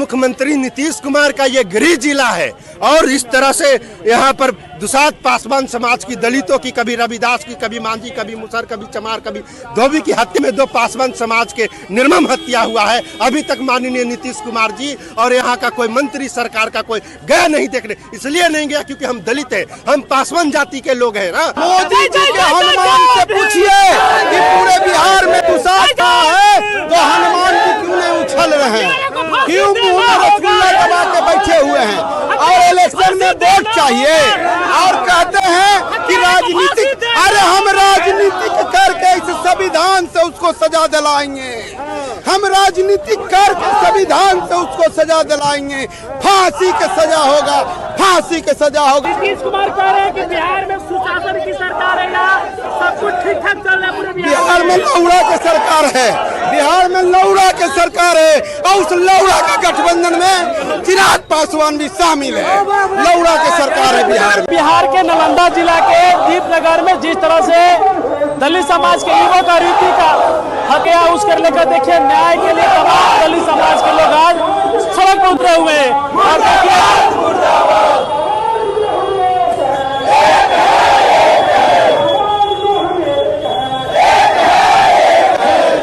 मुख्यमंत्री नीतीश कुमार का ये गृह जिला है और इस तरह से यहाँ पर दुसाध पासवान समाज की, दलितों की, कभी रविदास की, कभी मांझी, कभी मुसर, कभी चमार, कभी धोबी की हत्या में 2 पासवान समाज के निर्मम हत्या हुआ है। अभी तक माननीय नीतीश कुमार जी और यहाँ का कोई मंत्री सरकार का कोई गया नहीं देखने, इसलिए नहीं गया क्योंकि हम दलित हैं, हम पासवान जाति के लोग हैं ना। मोदी जी के हनुमान से पूछिए कि पूरे बिहार में दुसाध कहाँ है तो हनुमान जी क्यों नहीं उछल रहे हैं, क्यों मुंह में रसगुल्ला दबा के बैठे हुए हैं और इलेक्शन में वोट चाहिए और कहते हैं कि राजनीतिक। अरे हम राजनीतिक करके इस संविधान से उसको सजा दिलाएंगे, हम राजनीतिक करके संविधान से उसको सजा दिलाएंगे, फांसी की सजा होगा, फांसी की सजा होगा। नीतीश कुमार कह रहे हैं कि बिहार में सुशासन की सरकार है, सब कुछ ठीक ठाक चल रहा है पूरे बिहार में लौड़ा की सरकार है, बिहार में लौड़ा की सरकार है और उस लौड़ा के गठबंधन में चिराग पासवान भी शामिल है। लौड़ा की सरकार है बिहार में। बिहार के नालंदा जिला के दीपनगर में जिस तरह से दलित समाज के युवक का रीति का हत्या उसको लेकर देखिए न्याय के लिए तमाम दलित समाज के लोग आज सड़क पर उतरे हुए हैं और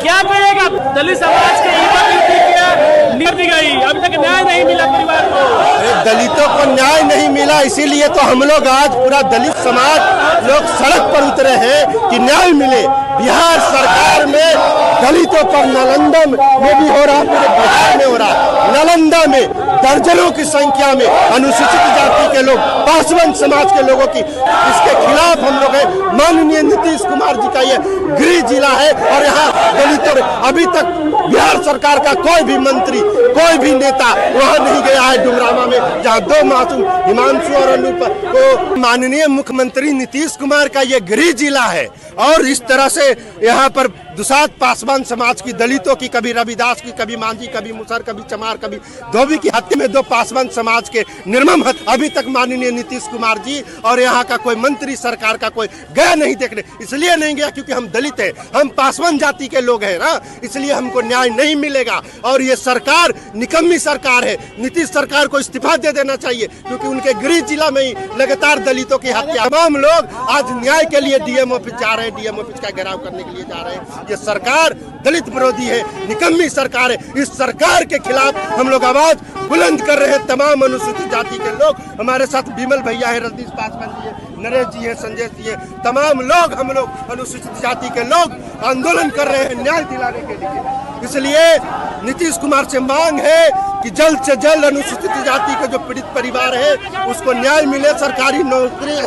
क्या कहेगा दलित समाज के युवक दी गई, अभी तक न्याय नहीं मिला परिवार को। दलितों को न्याय नहीं मिला, इसीलिए तो हम लोग आज पूरा दलित समाज लोग सड़क पर उतरे हैं कि न्याय मिले। बिहार सरकार में दलितों पर नालंदा में भी हो रहा, पूरे बिहार में हो रहा, नालंदा में दर्जनों की संख्या में अनुसूचित जाति के लोग, पासवान समाज के लोगों की, इसके खिलाफ हम लोग हैं। माननीय नीतीश कुमार जी का ये गृह जिला है और यहाँ दलितों, अभी तक बिहार सरकार का कोई भी मंत्री, कोई भी नेता वहाँ नहीं गया है डुमरामा में, जहाँ 2 मासूम हिमांशु और अनूप को। माननीय मुख्यमंत्री नीतीश कुमार का ये गृह जिला है और इस तरह से यहाँ पर दुसाध पासवान समाज की, दलितों की, कभी रविदास की, कभी मांझी, कभी मुसर, कभी चमार, कभी धोबी की हत्या में 2 पासवान समाज के निर्मम हत्या। अभी तक माननीय नीतीश कुमार जी और यहाँ का कोई मंत्री सरकार का कोई गया नहीं देखने, इसलिए नहीं गया क्योंकि हम दलित हैं, हम पासवान जाति के लोग हैं ना, इसलिए हमको न्याय नहीं मिलेगा। और ये सरकार निकम्मी सरकार है, नीतीश सरकार को इस्तीफा दे देना चाहिए क्योंकि उनके गृह जिला में ही लगातार दलितों की हत्या। तमाम लोग आज न्याय के लिए डीएम ऑफिस जा रहे हैं, डीएम ऑफिस का घेराव करने के लिए जा रहे हैं। ये सरकार दलित विरोधी है, निकम्मी सरकार है। इस सरकार के खिलाफ हम लोग आवाज बुलंद कर रहे हैं। तमाम अनुसूचित जाति के लोग हमारे साथ, विमल भैया है, रजनीश पासवान जी है, नरेश जी है, संजय जी है, तमाम लोग हम लोग अनुसूचित जाति के लोग आंदोलन कर रहे हैं न्याय दिलाने के लिए। इसलिए नीतीश कुमार से मांग है कि जल्द से जल्द अनुसूचित जाति के जो पीड़ित परिवार है उसको न्याय मिले, सरकारी नौकरी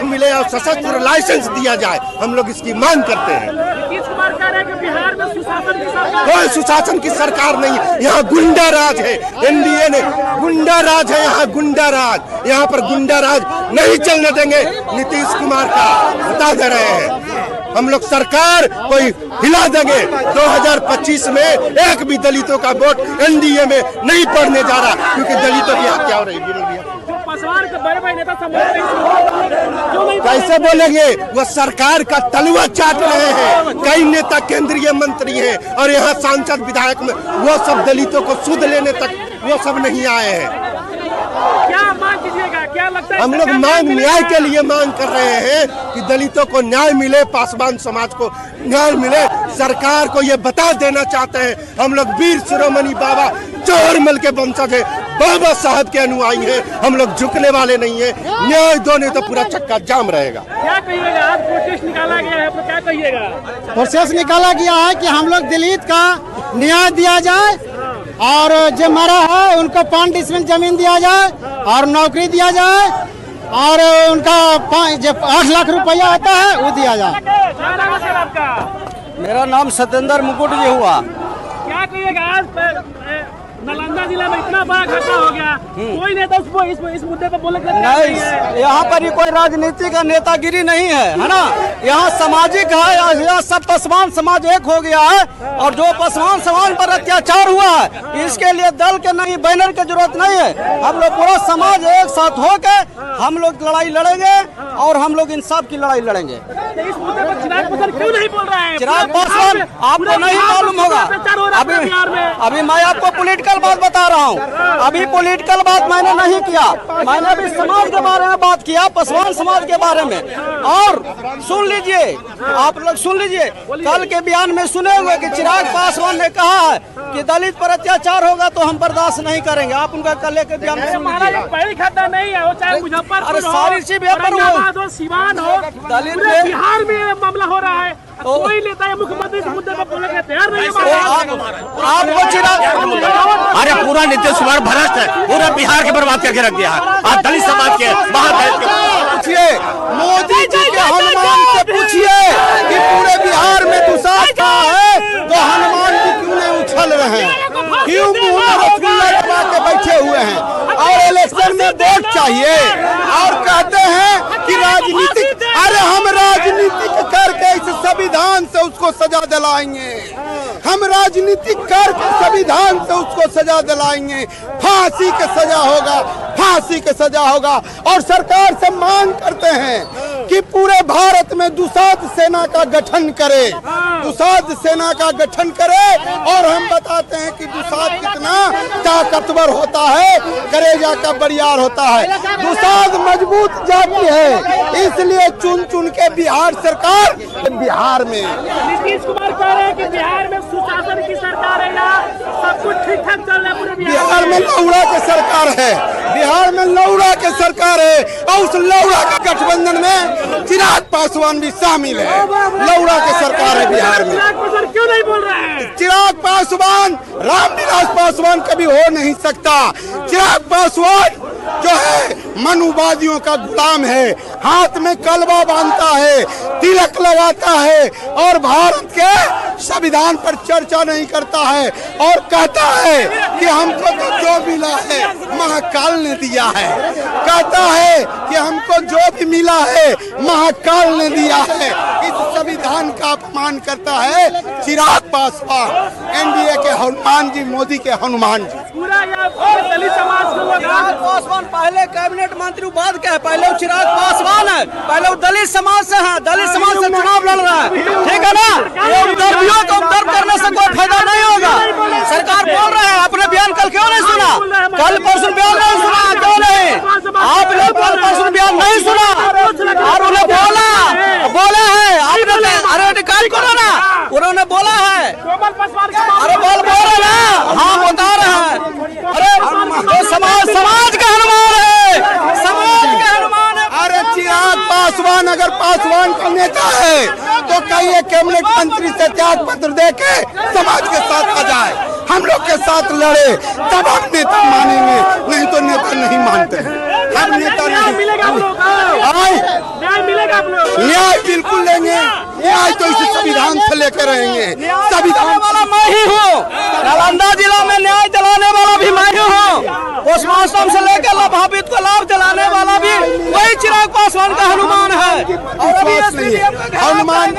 मिले और सशस्त्र लाइसेंस दिया जाए। हम लोग इसकी मांग करते हैं। नीतीश कुमार कह रहे हैं कि बिहार में सुशासन की सरकार, कोई सुशासन की सरकार नहीं, यहाँ गुंडा राज है। एनडीए ने गुंडा राज है, यहाँ गुंडा राज, यहाँ पर गुंडा राज नहीं चलने देंगे। नीतीश कुमार का बता दे रहे हैं, हम लोग सरकार कोई हिला देंगे। 2025 में एक भी दलितों का वोट एनडीए में नहीं पड़ने जा रहा क्योंकि दलितों की हत्या हो रही है। कैसे बोलेंगे, वो सरकार का तलवा चाट रहे हैं। कई नेता केंद्रीय मंत्री हैं और यहाँ सांसद विधायक में वो सब दलितों को सुध लेने तक वो सब नहीं आए हैं। क्या मांग कीजिएगा, क्या लगता है? हम लोग मांग न्याय के लिए मांग कर रहे हैं कि दलितों को न्याय मिले, पासवान समाज को न्याय मिले। सरकार को ये बता देना चाहते हैं हम लोग वीर शिरोमणि बाबा जवाहरलाल के वंशज है, बाबा साहब के अनुयायी हैं, हम लोग झुकने वाले नहीं है। न्याय दो नहीं तो पूरा चक्का जाम रहेगा। क्या कहिएगा, आज प्रोटेस्ट निकाला गया है, तो क्या कहिएगा? प्रोसेस निकाला गया है कि हम लोग दलित का न्याय दिया जाए और जो मरा है उनको 5 डिसमिल जमीन दिया जाए और नौकरी दिया जाए और उनका 8 लाख रुपया आता है वो दिया जाए। क्या नाम है सर आपका? मेरा नाम सत्येंद्र मुकुट जी हुआ। क्या कहिएगा, आज नालंदा जिला में इतना बड़ा घटना हो गया, कोई नेता इस मुद्दे पर बोले नहीं, यहाँ पर ही कोई राजनीति का नेतागिरी नहीं है ना, यहाँ सामाजिक है, यहाँ सब पासवान समाज एक हो गया है और जो पासवान समाज पर अत्याचार हुआ है इसके लिए दल के नहीं, बैनर की जरूरत नहीं है। हम लोग पूरा समाज एक साथ होकर हम लोग लड़ाई लड़ेंगे और हम लोग इंसाफ की लड़ाई लड़ेंगे। इस मुद्दे पर चिराग पासवान क्यों नहीं बोल रहे हैं? चिराग पासवान आपको नहीं मालूम होगा, अभी मैं आपको पॉलिटिकल बात बता रहा हूँ। अभी पॉलिटिकल बात मैंने नहीं किया, मैंने अभी समाज के बारे में बात किया, पासवान समाज के बारे में। और सुन लीजिए, आप लोग सुन लीजिए, कल के बयान में सुने हुए कि चिराग पासवान ने कहा है कि दलित पर अत्याचार होगा तो हम बर्दाश्त नहीं करेंगे। आप उनका कल के बयान में पहली घटना नहीं है, वो चाहे मुजफ्फरपुर हो, सारी चीज हो, सिवान हो, दलित पूरे बिहार में मामला हो रहा है। तो कोई नेता है मुख्यमंत्री इस मुद्दे पर बोलने के तैयार नहीं है। आपको चिराग, अरे पूरा नीतीश कुमार भ्रष्ट है, पूरा बिहार के बर्बाद करके रख दिया है। आज दलित समाज के पूछिए, मोदी जी के हनुमान से पूछिए कि पूरे बिहार में दुसाध कहाँ है, तो हनुमान जी क्यों नहीं उछल रहे हैं, क्यों मुंह में रसगुल्ला दबा के बैठे हुए हैं और इलेक्शन में वोट चाहिए और कहते हैं कि राजनीतिक। अरे हम राजनीतिक करके इस संविधान से उसको सजा दिलाएंगे, हम राजनीतिक करके संविधान से उसको सजा दिलाएंगे। फांसी की सजा होगा, फांसी की सजा होगा। और सरकार से मांग करते हैं कि पूरे भारत में दुसाध सेना का गठन करे, दुसाध सेना का गठन करे। और हम बताते हैं कि दुसाध कितना ताकतवर होता है, कलेजा का बरियार होता है। दुसाध मजबूत जाति है, इसलिए चुन चुन के बिहार सरकार, बिहार में नीतीश कुमार कह रहे हैं कि बिहार में सुशासन की सरकार है, यहाँ सब कुछ ठीक ठाक चल रहा है। पूरे बिहार में लौड़ा की सरकार है, बिहार में लौड़ा की सरकार है और उस लौड़ा के गठबंधन में चिराग पासवान भी शामिल है। लौड़ा की सरकार है बिहार में। चिराग पासवान क्यों नहीं बोल रहे हैं? चिराग पासवान रामविलास पासवान कभी हो नहीं सकता। चिराग पासवान जो है मनुवादियों का गुलाम है, हाथ में कलवा बांधता है, तिलक लगाता है और भारत के संविधान पर चर्चा नहीं करता है और कहता है कि हमको तो जो मिला है महाकाल ने दिया है, कहता है कि हमको जो भी मिला है महाकाल ने दिया है। इस संविधान का अपमान करता है चिराग पासवान, एनडीए के हनुमान जी, मोदी के हनुमान जी। पूरा दलित समाज पासवान पहले कैबिनेट मंत्री बाद के है, पहले वो चिराग पासवान है, पहले वो दलित समाज से है, दलित समाज से चुनाव लड़ रहा है, ठीक है ना। ये उपद्रवियों को उपद्रव करने से कोई फायदा नहीं होगा। सरकार बोल रहे हैं, आपने बयान कल क्यों नहीं सुना? कल परसों बयान नहीं सुना, क्यों नहीं? आपने कल परसों बयान नहीं सुना और उन्हें बोला है आपने, अरे रिकॉर्ड करो ना, उन्होंने बोला है, अरे बोल रहे ना, हाँ बता रहे हैं। अरे तो समाज का हनुमान है, समाज का हनुमान है। अरे चिराग पासवान अगर पासवान का नेता है तो कहिए कैबिनेट मंत्री से त्याग पत्र दे के समाज के साथ आ जाए, हम लोग के साथ लड़े, तब हम नेता मानेंगे, नहीं तो नेता नहीं मानते हैं। हम नेता नहीं मिलेगा, न्याय मिलेगा, न्याय बिल्कुल लेंगे, न्याय तो इस संविधान से लेकर रहेंगे। संविधान वाला मैं ही हूँ, नालंदा जिला में न्याय दिलाने वाला भी मैं ही हूँ, पोस्टमास्टर से लेकर लाभान्वित को लाभ दिलाने वाला भी वही चिराग पासवान का हनुमान है। और अभी हनुमान